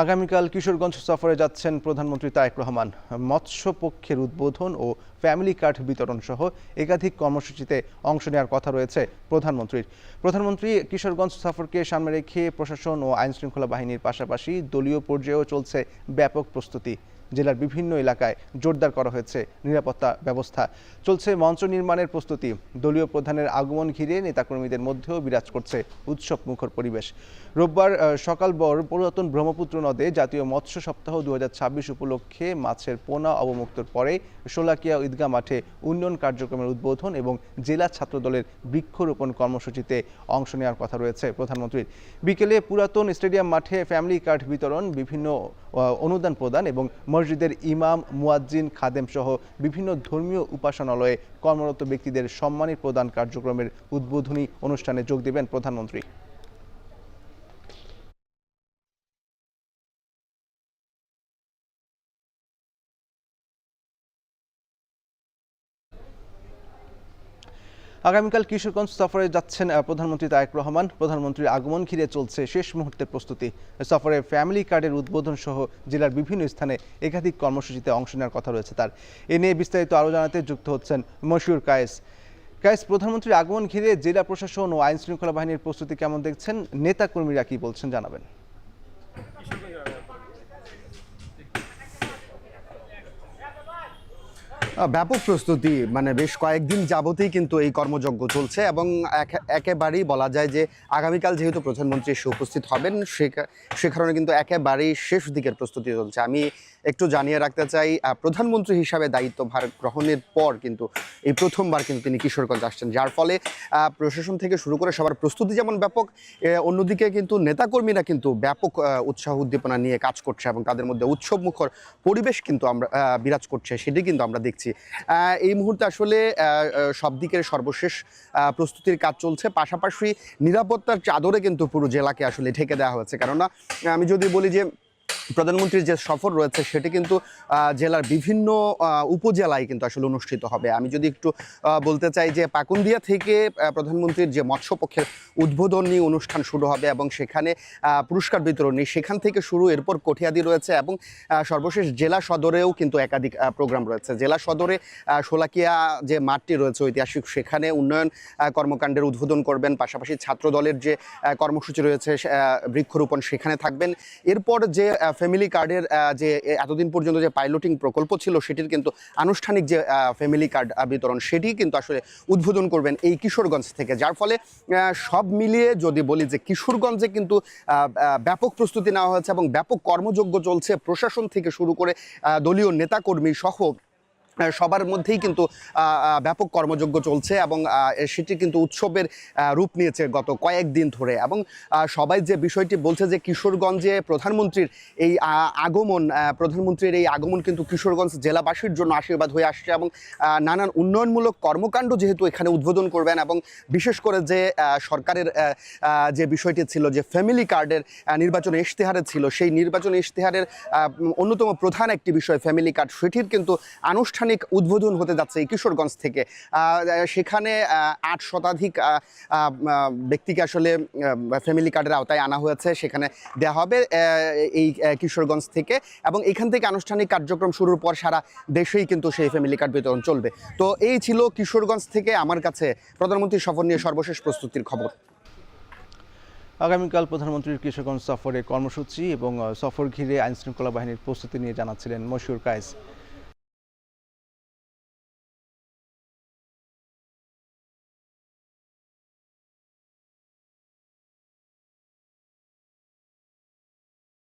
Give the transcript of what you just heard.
আগামীকাল কিশোরগঞ্জ সফরে যাচ্ছেন প্রধানমন্ত্রী তারেক রহমান। মৎস্য পক্ষের উদ্বোধন ও ফ্যামিলি কার্ড বিতরণ সহ একাধিক কর্মসূচিতে অংশ নেওয়ার কথা রয়েছে প্রধানমন্ত্রীর। প্রধানমন্ত্রী কিশোরগঞ্জ সফরকে সামনে রেখে প্রশাসন ও আইনশৃঙ্খলা বাহিনীর পাশাপাশি দলীয় পর্যায়েও চলছে ব্যাপক প্রস্তুতি। জেলার বিভিন্ন এলাকায় জোরদার করা হয়েছে নিরাপত্তা ব্যবস্থা। চলছে মঞ্চ নির্মাণের প্রস্তুতি। দলীয় প্রধানের আগমন ঘিরে নেতাকর্মীদের মধ্যেও বিরাজ করছে উৎসব মুখর পরিবেশ। রোববার সকালভর পুরাতন ব্রহ্মপুত্র নদে জাতীয় মৎস্য সপ্তাহ 2026 উপলক্ষে মাছের পোনা অবমুক্তর পরে শোলাকিয়া ঈদগাহ মাঠে উন্নয়ন কার্যক্রমের উদ্বোধন এবং জেলা ছাত্রদলের বৃক্ষরোপণ কর্মসূচিতে অংশ নেওয়ার কথা রয়েছে প্রধানমন্ত্রীর। বিকেলে পুরাতন স্টেডিয়াম মাঠে ফ্যামিলি কার্ড বিতরণ, বিভিন্ন অনুদান প্রদান এবং মসজিদের ইমাম, মুয়াজ্জিন, খাদেম সহ বিভিন্ন ধর্মীয় উপাসনালয়ে কর্মরত ব্যক্তিদের সম্মানী প্রদান কার্যক্রমের উদ্বোধনী অনুষ্ঠানে যোগ দেবেন প্রধানমন্ত্রী। আগামীকাল কিশোরগঞ্জ সফরে যাচ্ছেন প্রধানমন্ত্রী তারেক রহমান। প্রধানমন্ত্রীর আগমন ঘিরে চলছে শেষ মুহূর্তের প্রস্তুতি। সফরে ফ্যামিলি কার্ডের উদ্বোধন সহ জেলার বিভিন্ন স্থানে একাধিক কর্মসূচিতে অংশ নেওয়ার কথা রয়েছে তার। এ নিয়ে বিস্তারিত আরও জানাতে যুক্ত হচ্ছেন মশিউর কায়েস। প্রধানমন্ত্রীর আগমন ঘিরে জেলা প্রশাসন ও আইন শৃঙ্খলা বাহিনীর প্রস্তুতি কেমন দেখছেন? নেতা কর্মীরা কি বলছেন জানাবেন। ব্যাপক প্রস্তুতি, মানে বেশ কয়েকদিন যাবতেই কিন্তু এই কর্মযজ্ঞ চলছে এবং একেবারেই বলা যায় যে আগামীকাল যেহেতু প্রধানমন্ত্রী এসে উপস্থিত হবেন সে কারণে কিন্তু একেবারেই শেষ দিকের প্রস্তুতি চলছে। আমি একটু জানিয়ে রাখতে চাই, প্রধানমন্ত্রী হিসাবে দায়িত্বভার গ্রহণের পর কিন্তু এই প্রথমবার কিন্তু তিনি কিশোরগঞ্জ আসছেন, যার ফলে প্রশাসন থেকে শুরু করে সবার প্রস্তুতি যেমন ব্যাপক, অন্যদিকে কিন্তু নেতাকর্মীরা কিন্তু ব্যাপক উৎসাহ উদ্দীপনা নিয়ে কাজ করছে এবং তাদের মধ্যে উৎসবমুখর পরিবেশ কিন্তু আমরা বিরাজ করছে, সেটি কিন্তু আমরা দেখছি। এই মুহূর্তে আসলে সব দিকের সর্বশেষ প্রস্তুতির কাজ চলছে, পাশাপাশি নিরাপত্তার চাদরে কিন্তু পুরো জেলাকে আসলে ঢেকে দেওয়া হয়েছে। কেননা আমি যদি বলি যে প্রধানমন্ত্রীর যে সফর রয়েছে সেটি কিন্তু জেলার বিভিন্ন উপজেলায় কিন্তু আসলে অনুষ্ঠিত হবে। আমি যদি একটু বলতে চাই যে পাকুন্দিয়া থেকে প্রধানমন্ত্রীর যে মৎস্যপক্ষের উদ্বোধনী অনুষ্ঠান শুরু হবে এবং সেখানে পুরস্কার বিতরণী সেখান থেকে শুরু, এরপর কঠিয়াদি রয়েছে এবং সর্বশেষ জেলা সদরেও কিন্তু একাধিক প্রোগ্রাম রয়েছে। জেলা সদরে শোলাকিয়া যে মাঠটি রয়েছে ঐতিহাসিক, সেখানে উন্নয়ন কর্মকাণ্ডের উদ্বোধন করবেন, পাশাপাশি ছাত্র দলের যে কর্মসূচি রয়েছে বৃক্ষরোপণ সেখানে থাকবেন। এরপর যে ফ্যামিলি কার্ডের যে এতদিন পর্যন্ত যে পাইলটিং প্রকল্প ছিল সেটির কিন্তু আনুষ্ঠানিক যে ফ্যামিলি কার্ড বিতরণ সেটি কিন্তু আসলে উদ্বোধন করবেন এই কিশোরগঞ্জ থেকে, যার ফলে সব মিলিয়ে যদি বলি যে কিশোরগঞ্জে কিন্তু ব্যাপক প্রস্তুতি নেওয়া হয়েছে এবং ব্যাপক কর্মযজ্ঞ চলছে। প্রশাসন থেকে শুরু করে দলীয় নেতাকর্মী সহ সবার মধ্যেই কিন্তু ব্যাপক কর্মযজ্ঞ চলছে এবং সেটি কিন্তু উৎসবের রূপ নিয়েছে গত কয়েকদিন ধরে। এবং সবাই যে বিষয়টি বলছে যে কিশোরগঞ্জে প্রধানমন্ত্রীর এই আগমন কিন্তু কিশোরগঞ্জ জেলাবাসীর জন্য আশীর্বাদ হয়ে আসছে এবং নানান উন্নয়নমূলক কর্মকাণ্ড যেহেতু এখানে উদ্বোধন করবেন এবং বিশেষ করে যে সরকারের যে বিষয়টি ছিল যে ফ্যামিলি কার্ডের নির্বাচনী ইশতেহারে ছিল, সেই নির্বাচনী ইশতেহারের অন্যতম প্রধান একটি বিষয় ফ্যামিলি কার্ড, সেটির কিন্তু আনুষ্ঠানিক উদ্বোধন হতে যাচ্ছে এই কিশোরগঞ্জ থেকে। সেখানে 8 শতাধিক ব্যক্তিকে আসলে ফ্যামিলি কার্ডের আওতায় আনা হয়েছে, সেখানে দেওয়া হবে এই কিশোরগঞ্জ থেকে এবং এখান থেকে আনুষ্ঠানিক কার্যক্রম শুরুর পর সারা দেশেই কিন্তু সেই ফ্যামিলি কার্ড বিতরণ চলবে। তো এই ছিল কিশোরগঞ্জ থেকে আমার কাছে প্রধানমন্ত্রীর সফর নিয়ে সর্বশেষ প্রস্তুতির খবর। আগামীকাল প্রধানমন্ত্রীর কিশোরগঞ্জ সফরে কর্মসূচি এবং সফর ঘিরে আইনশৃঙ্খলা বাহিনীর প্রস্তুতি নিয়ে জানাচ্ছিলেন মশিউর কায়েস।